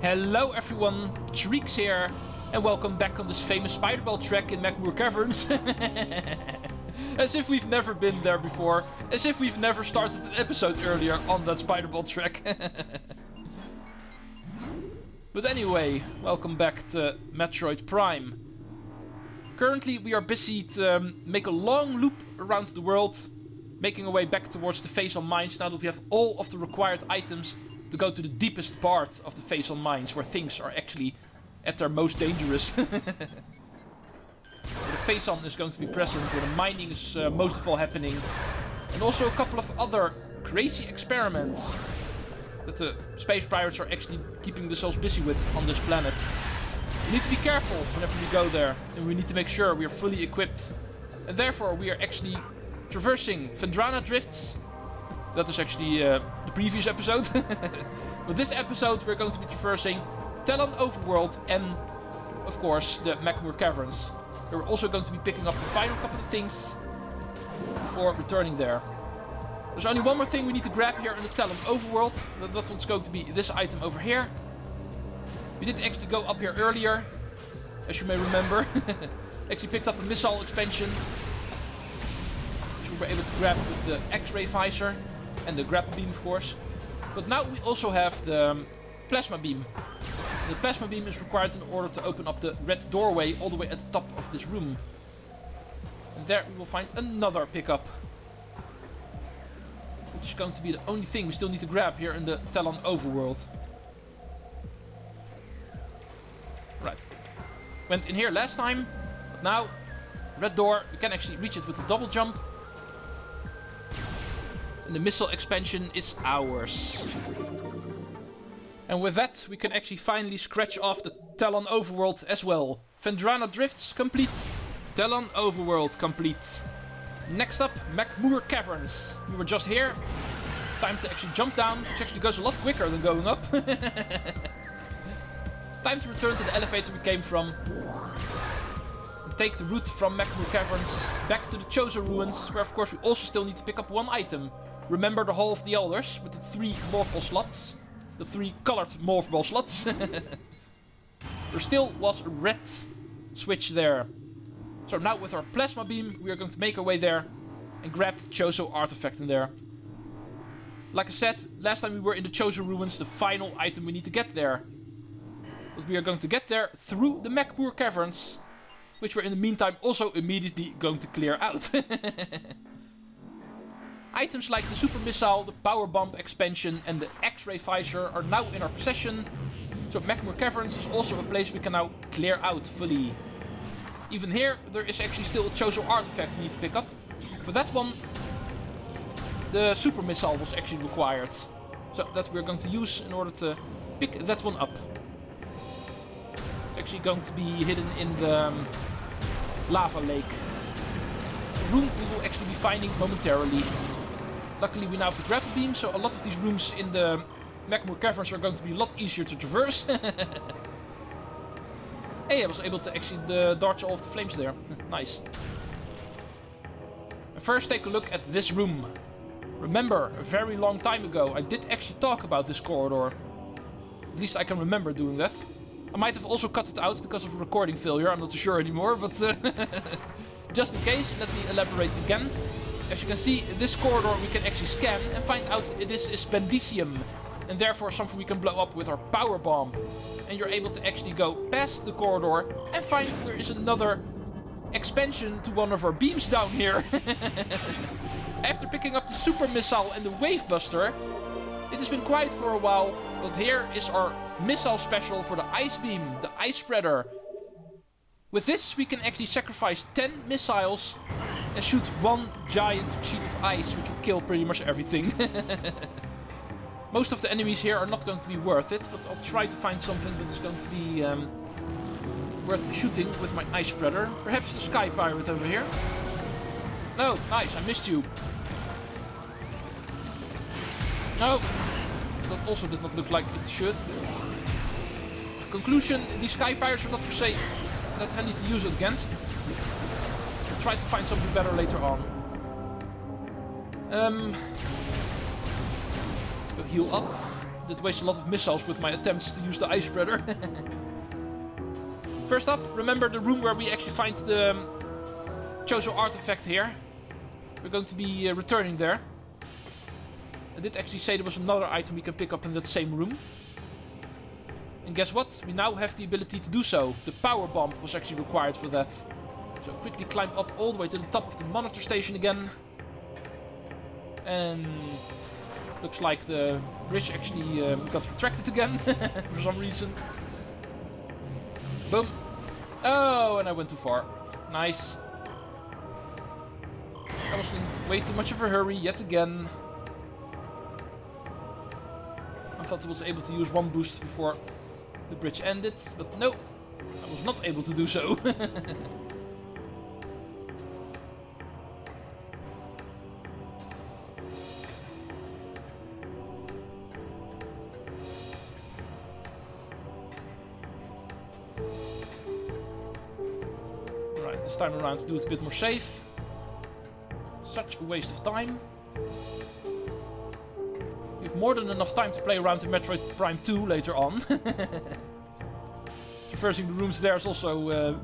Hello everyone, Treecks here, and welcome back on this famous Spiderball track in Magmoor Caverns. As if we've never been there before, as if we've never started an episode earlier on that Spiderball track. But anyway, welcome back to Metroid Prime. Currently we are busy to make a long loop around the world, making our way back towards the Phazon Mines now that we have all of the required items to go to the deepest part of the Phazon Mines, where things are actually at their most dangerous. The Phazon is going to be present, where the mining is most of all happening. And also a couple of other crazy experiments that the space pirates are actually keeping themselves busy with on this planet. We need to be careful whenever we go there, and we need to make sure we are fully equipped. And therefore we are actually traversing Phendrana Drifts. That is actually the previous episode. But this episode we're going to be traversing Tallon Overworld and, of course, the Magmoor Caverns. We're also going to be picking up the final couple of things before returning there. There's only one more thing we need to grab here in the Tallon Overworld. That's what's going to be this item over here. We did actually go up here earlier, as you may remember. Actually picked up a missile expansion, which we were able to grab with the X-ray visor. And the grapple beam, of course. But now we also have the plasma beam. The plasma beam is required in order to open up the red doorway all the way at the top of this room. And there we will find another pickup, which is going to be the only thing we still need to grab here in the Tallon Overworld. Right. Went in here last time, but now, red door, we can actually reach it with a double jump. And the missile expansion is ours. And with that, we can actually finally scratch off the Tallon Overworld as well. Phendrana Drifts complete. Tallon Overworld complete. Next up, Magmoor Caverns. We were just here. Time to actually jump down, which actually goes a lot quicker than going up. Time to return to the elevator we came from. And take the route from Magmoor Caverns back to the Chozo ruins, where of course we also still need to pick up one item. Remember the Hall of the Elders with the 3 morph ball slots? The 3 colored morph ball slots? There still was a red switch there. So now with our plasma beam we are going to make our way there and grab the Chozo artifact in there. Like I said, last time we were in the Chozo ruins, the final item we need to get there. But we are going to get there through the Magmoor Caverns, which we're in the meantime also immediately going to clear out. Items like the super missile, the power bomb expansion and the X-ray visor are now in our possession. So Magmoor Caverns is also a place we can now clear out fully. Even here there is actually still a Chozo artifact we need to pick up. For that one the super missile was actually required. So that we're going to use in order to pick that one up. It's actually going to be hidden in the lava lake. A room we will actually be finding momentarily. Luckily we now have the grapple beam, so a lot of these rooms in the Magmoor Caverns are going to be a lot easier to traverse. Hey, I was able to actually dodge all of the flames there. Nice. First take a look at this room. Remember, a very long time ago I did actually talk about this corridor. At least I can remember doing that. I might have also cut it out because of a recording failure, I'm not too sure anymore, but just in case, let me elaborate again. As you can see, this corridor we can actually scan and find out this is Bendicium, and therefore something we can blow up with our power bomb. And you're able to actually go past the corridor and find there is another expansion to one of our beams down here. After picking up the super missile and the wave buster, it has been quiet for a while, but here is our missile special for the ice beam, the ice spreader. With this we can actually sacrifice 10 missiles and shoot one giant sheet of ice, which will kill pretty much everything. Most of the enemies here are not going to be worth it, but I'll try to find something that is going to be worth shooting with my ice spreader. Perhaps the sky pirate over here. No, nice, I missed you. No, that also did not look like it should. Conclusion, these sky pirates are not per se that handy to use it against. I'll try to find something better later on. Go heal up. did waste a lot of missiles with my attempts to use the ice spreader. First up, remember the room where we actually find the Chozo artifact here. We're going to be returning there. I did actually say there was another item we can pick up in that same room. And guess what? We now have the ability to do so. The power bomb was actually required for that. So quickly climb up all the way to the top of the monitor station again. And looks like the bridge actually got retracted again for some reason. Boom. Oh, and I went too far. Nice. I was in way too much of a hurry yet again. I thought I was able to use one boost before the bridge ended, but no, I was not able to do so. Alright, this time around do it a bit more safe. Such a waste of time. We have more than enough time to play around in Metroid Prime 2 later on. Traversing the rooms there is also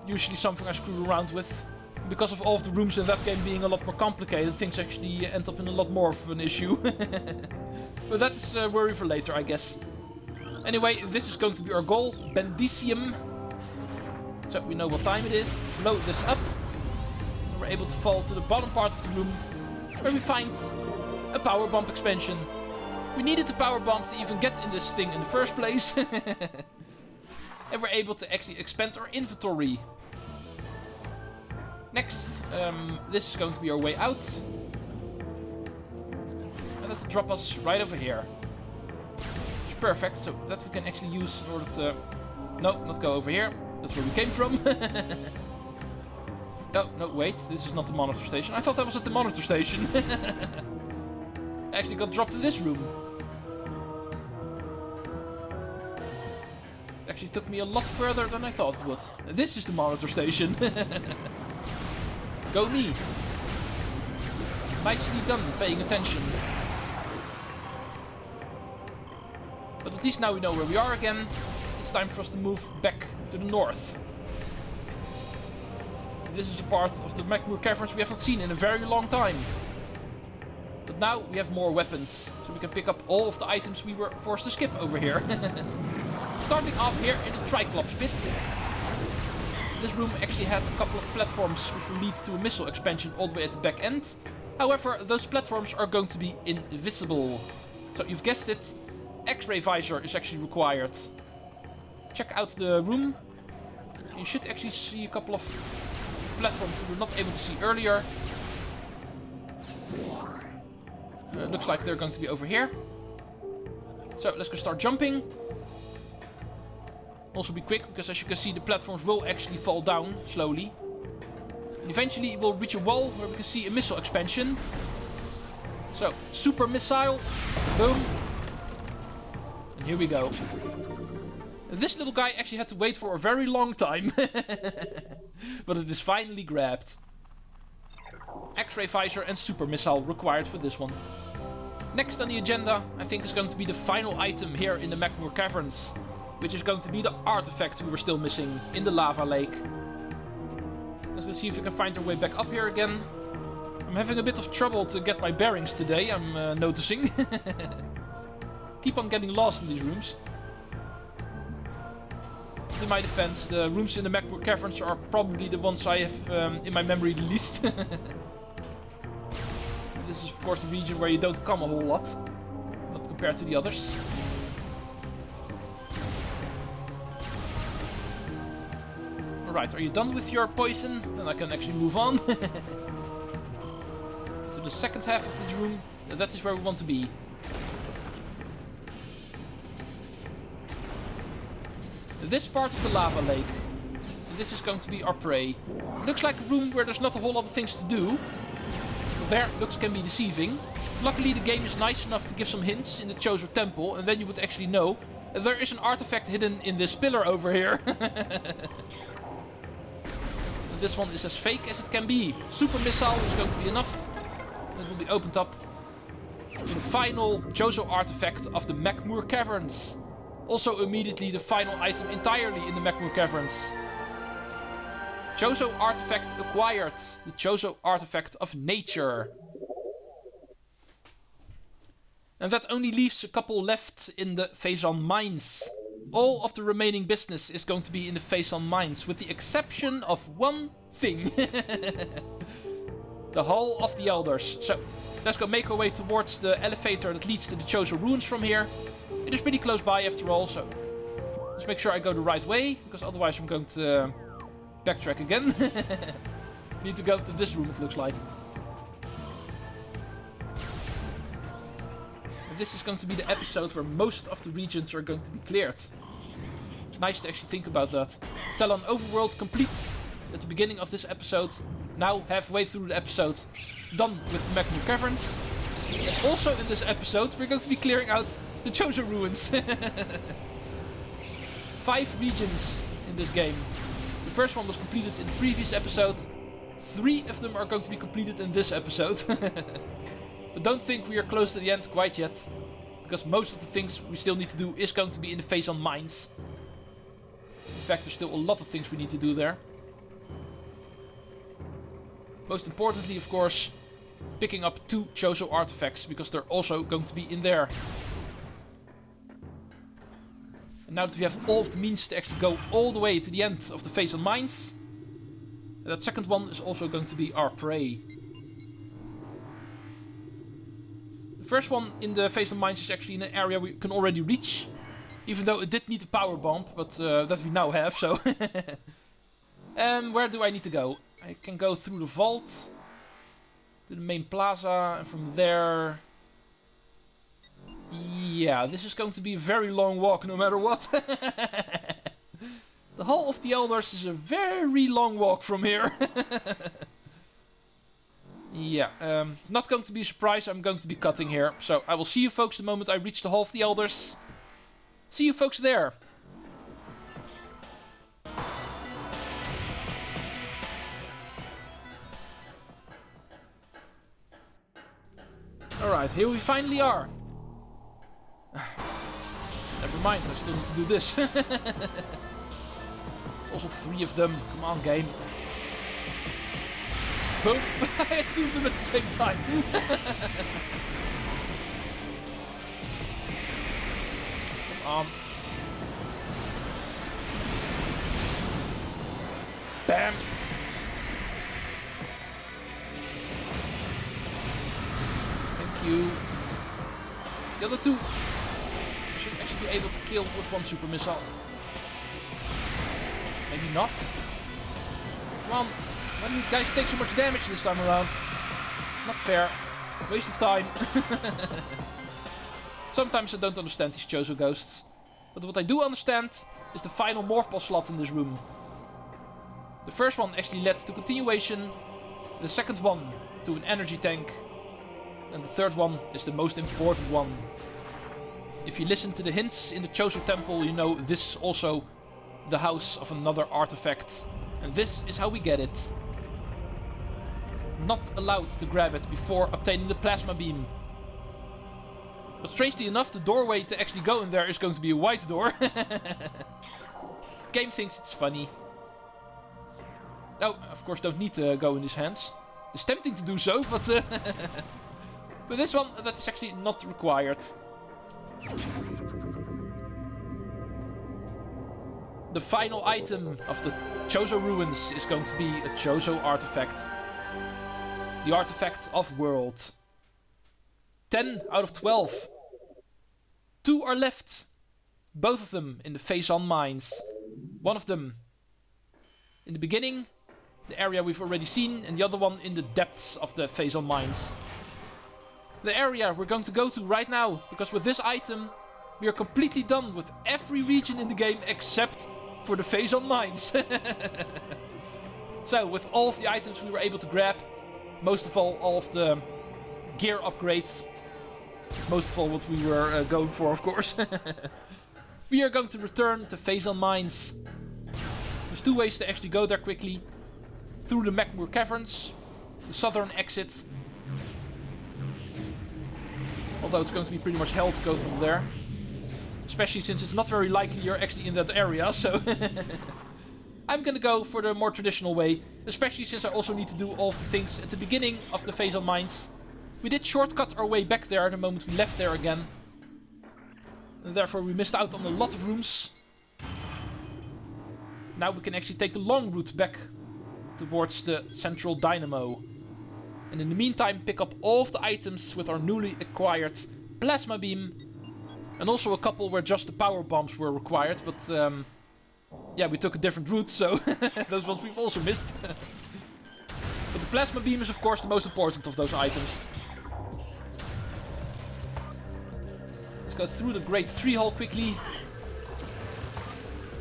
usually something I screw around with. Because of all of the rooms in that game being a lot more complicated, things actually end up in a lot more of an issue. But that's a worry for later, I guess. Anyway, this is going to be our goal, Bendicium. So we know what time it is. Blow this up. We're able to fall to the bottom part of the room, where we find a power bump expansion. We needed the power bump to even get in this thing in the first place. And we're able to actually expand our inventory. Next, this is going to be our way out. And that'll drop us right over here. Which is perfect, so that we can actually use in order to... No, not go over here. That's where we came from. No, wait, this is not the monitor station. I thought that was at the monitor station. I actually got dropped in this room. It actually took me a lot further than I thought it would. This is the monitor station. Go me. Nicely done, paying attention. But at least now we know where we are again. It's time for us to move back to the north. This is a part of the Magmoor Caverns we have not seen in a very long time. But now we have more weapons, so we can pick up all of the items we were forced to skip over here. Starting off here in the Triclops pit. This room actually had a couple of platforms which will lead to a missile expansion all the way at the back end. However, those platforms are going to be invisible. So you've guessed it, X-ray visor is actually required. Check out the room. You should actually see a couple of platforms we were not able to see earlier. Looks like they're going to be over here. So let's go start jumping. Also be quick, because as you can see the platforms will actually fall down slowly. And eventually we'll reach a wall where we can see a missile expansion. So, super missile. Boom. And here we go. This little guy actually had to wait for a very long time. But it is finally grabbed. X-ray visor and super missile required for this one. Next on the agenda, I think, is going to be the final item here in the Magmoor Caverns. Which is going to be the artifact we were still missing in the lava lake. Let's go see if we can find our way back up here again. I'm having a bit of trouble to get my bearings today, I'm noticing. Keep on getting lost in these rooms. In my defense, the rooms in the Magmoor Caverns are probably the ones I have in my memory the least. This is of course the region where you don't come a whole lot, not compared to the others. Alright, are you done with your poison? Then I can actually move on. To the second half of this room. That is where we want to be. This part of the lava lake. This is going to be our prey. It looks like a room where there's not a whole lot of things to do. But there, looks can be deceiving. Luckily the game is nice enough to give some hints in the Chozo temple, and then you would actually know there is an artifact hidden in this pillar over here. This one is as fake as it can be. Super missile is going to be enough. It will be opened up. to the final Chozo artifact of the Magmoor Caverns. Also immediately the final item entirely in the Magmoor Caverns. Chozo artifact acquired. The Chozo artifact of nature. And that only leaves a couple left in the Phazon Mines. All of the remaining business is going to be in the Phazon Mines, with the exception of one thing. The Hall of the Elders. So, let's go make our way towards the elevator that leads to the Chozo ruins from here. It is pretty close by after all, so just make sure I go the right way, because otherwise I'm going to backtrack again. Need to go to this room, it looks like. This is going to be the episode where most of the regions are going to be cleared. Nice to actually think about that. Tallon Overworld complete at the beginning of this episode. Now halfway through the episode, done with the Magmoor Caverns. And also in this episode we're going to be clearing out the Chozo ruins. 5 regions in this game. The first one was completed in the previous episode. 3 of them are going to be completed in this episode. But don't think we are close to the end quite yet, because most of the things we still need to do is going to be in the Phazon Mines. In fact, there's still a lot of things we need to do there. Most importantly, of course, picking up 2 Chozo artifacts, because they're also going to be in there. And now that we have all of the means to actually go all the way to the end of the Phazon Mines, that second one is also going to be our prey. First one in the Phazon Mines is actually in an area we can already reach, even though it did need a power bomb, but that we now have, so. Where do I need to go? I can go through the vault to the main plaza, and from there. Yeah, this is going to be a very long walk no matter what. The Hall of the Elders is a very long walk from here. Yeah, it's not going to be a surprise, I'm going to be cutting here. So I will see you folks the moment I reach the Hall of the Elders. See you folks there. Alright, here we finally are. Never mind, I still need to do this. Also 3 of them, come on game. Boom! I had 2 of them at the same time. Come on. Bam! Thank you. The other 2 should actually be able to kill with 1 super missile. Maybe not. Come on. Why do you guys take so much damage this time around? Not fair. Waste of time. Sometimes I don't understand these Chozo ghosts. But what I do understand is the final morph ball slot in this room. The first one actually led to continuation. The second one to an energy tank. And the third one is the most important one. If you listen to the hints in the Chozo temple, you know this is also the house of another artifact. And this is how we get it. Not allowed to grab it before obtaining the plasma beam. But strangely enough, the doorway to actually go in there is going to be a white door. Game thinks it's funny. Oh, of course don't need to go in his hands. It's tempting to do so, but for this one, that is actually not required. The final item of the Chozo ruins is going to be a Chozo artifact. The artifact of world. 10 out of 12. 2 are left. Both of them in the Phazon Mines. One of them in the beginning, the area we've already seen, and the other one in the depths of the Phazon Mines. The area we're going to go to right now, because with this item we are completely done with every region in the game except for the Phazon Mines. So with all of the items we were able to grab, most of all of the gear upgrades, most of all what we were going for, of course. We are going to return to Phazon Mines. There's 2 ways to actually go there quickly. Through the Magmoor Caverns, the southern exit. Although it's going to be pretty much hell to go from there. Especially since it's not very likely you're actually in that area, so... I'm gonna go for the more traditional way. Especially since I also need to do all of the things at the beginning of the Phazon Mines. We did shortcut our way back there the moment we left there again. And therefore we missed out on a lot of rooms. Now we can actually take the long route back towards the central dynamo. And in the meantime pick up all of the items with our newly acquired plasma beam. And also a couple where just the power bombs were required, but yeah, we took a different route, so those ones we've also missed. But the plasma beam is of course the most important of those items. Let's go through the great tree hall quickly.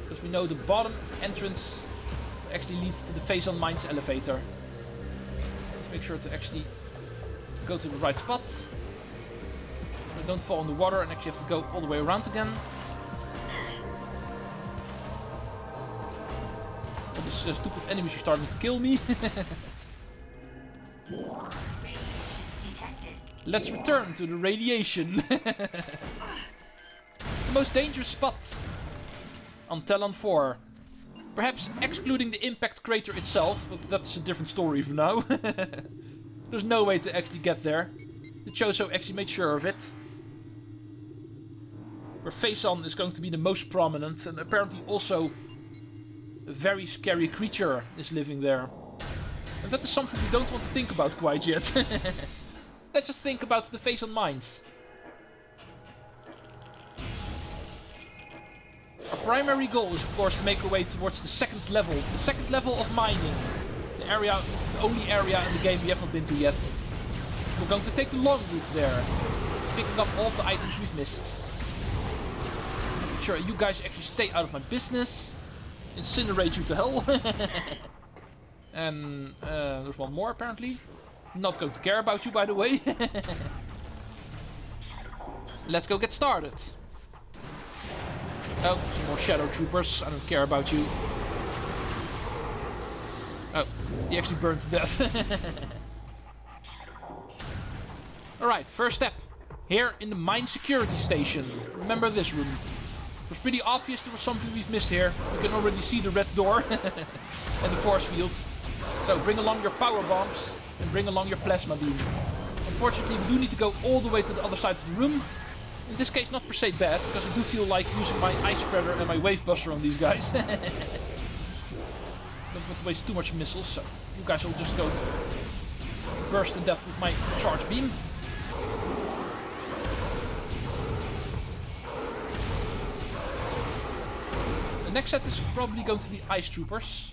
Because we know the bottom entrance actually leads to the Phazon Mines elevator. Let's make sure to actually go to the right spot. So we don't fall in the water and actually have to go all the way around again. All these stupid enemies are starting to kill me. Let's return to the radiation. The most dangerous spot on Tallon IV. Perhaps excluding the impact crater itself, but that's a different story for now. There's no way to actually get there. The Chozo actually made sure of it. Where Phazon is going to be the most prominent, and apparently also a very scary creature is living there. And that is something we don't want to think about quite yet. Let's just think about the Phazon Mines. Our primary goal is of course to make our way towards the second level. The second level of mining. The only area in the game we have not been to yet. We're going to take the long route there. Picking up all of the items we've missed. Making sure you guys actually stay out of my business. Incinerate you to hell. And there's one more apparently. Not going to care about you, by the way. Let's go get started. Oh, some more shadow troopers. I don't care about you. Oh, he actually burned to death. Alright, first step. Here in the mine security station. Remember this room. It was pretty obvious there was something we've missed here. You can already see the red door. And the force field. So bring along your power bombs. And bring along your plasma beam. Unfortunately, we do need to go all the way to the other side of the room. In this case, not per se bad, because I do feel like using my ice spreader and my wave buster on these guys. Don't want to waste too much missiles, so you guys will just go burst to death with my charge beam. The next set is probably going to be ice troopers.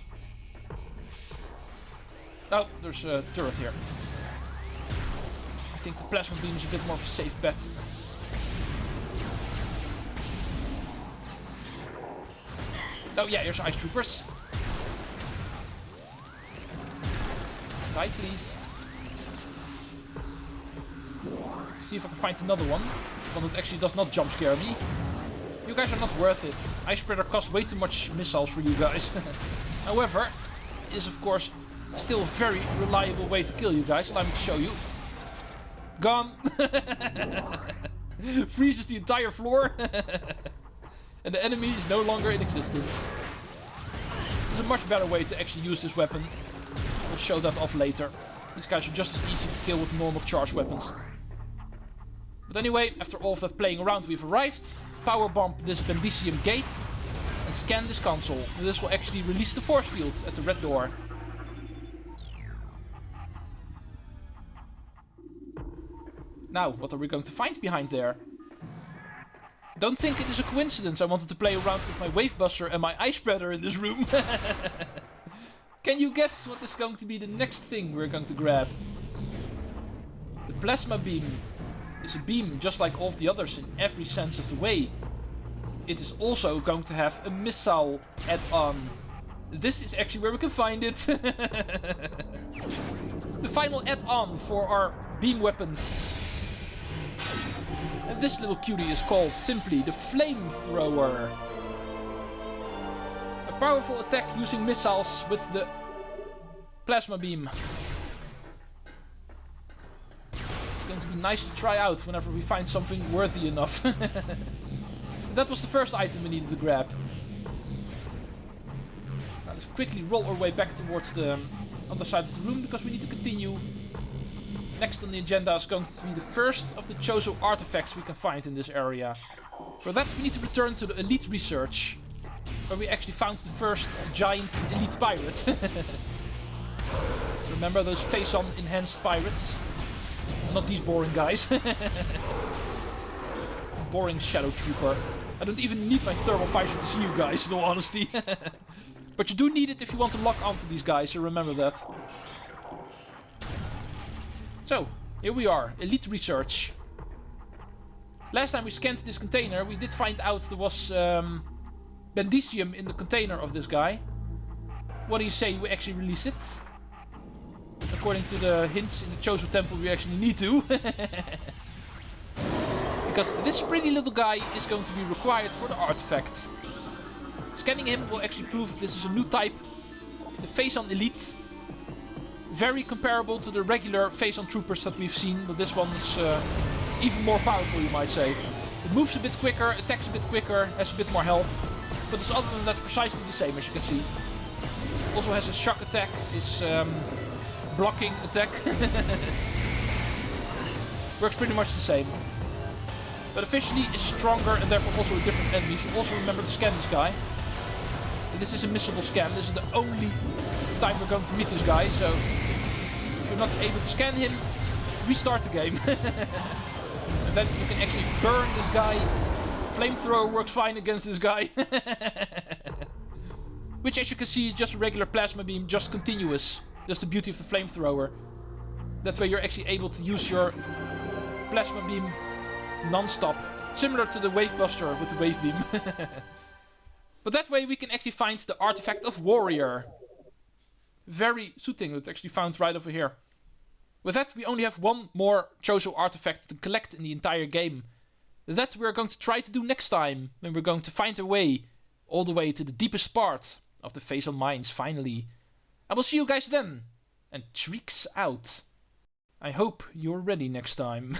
Oh, there's a turret here. I think the plasma beam is a bit more of a safe bet. Oh yeah, here's ice troopers. Die, please. See if I can find another one. One that actually does not jump scare me. You guys are not worth it. Ice spreader costs way too much missiles for you guys. However, it is of course still a very reliable way to kill you guys. Allow me to show you. Gone. Freezes the entire floor. And the enemy is no longer in existence. There's a much better way to actually use this weapon. We'll show that off later. These guys are just as easy to kill with normal charge weapons. But anyway, after all of that playing around, we've arrived. Power bomb this Bendicium gate. And scan this console. And this will actually release the force field at the red door. Now, what are we going to find behind there? Don't think it is a coincidence I wanted to play around with my wave buster and my ice spreader in this room. Can you guess what is going to be the next thing we're going to grab? The plasma beam is a beam just like all of the others in every sense of the way. It is also going to have a missile add-on. This is actually where we can find it. The final add-on for our beam weapons. And this little cutie is called simply the Flamethrower. A powerful attack using missiles with the plasma beam. going to be nice to try out whenever we find something worthy enough. That was the first item we needed to grab. Now let's quickly roll our way back towards the other side of the room because we need to continue. Next on the agenda is going to be the first of the Chozo Artifacts we can find in this area. For that we need to return to the Elite Research, where we actually found the first giant elite pirate. Remember those Phazon enhanced pirates? Not these boring guys. Boring shadow trooper. I don't even need my thermal visor to see you guys, in all honesty. But you do need it if you want to lock onto these guys, so remember that. So, here we are, Elite Research. Last time we scanned this container, we did find out there was Bendicium in the container of this guy. What do you say we actually release it? According to the hints in the Chozo Temple, we actually need to. Because this pretty little guy is going to be required for the artifact. Scanning him will actually prove this is a new type, the Phazon Elite. Very comparable to the regular Phazon troopers that we've seen, but this one is even more powerful, you might say. It moves a bit quicker, attacks a bit quicker, has a bit more health. But it's other than that precisely the same, as you can see. Also has a shock attack, is blocking attack. Works pretty much the same. But officially is stronger and therefore also a different enemy. So also remember to scan this guy. This is a missable scan. This is the only time we're going to meet this guy. So if you're not able to scan him, restart the game. And then you can actually burn this guy. Flamethrower works fine against this guy. Which, as you can see, is just a regular plasma beam, just continuous. That's the beauty of the flamethrower. That way you're actually able to use your plasma beam non-stop. Similar to the wave buster with the wave beam. But that way we can actually find the artifact of Warrior. Very soothing, it's actually found right over here. With that we only have one more Chozo artifact to collect in the entire game. That we're going to try to do next time. When we're going to find a way all the way to the deepest part of the Phazon Mines finally. I will see you guys then. And Treecks out. I hope you're ready next time.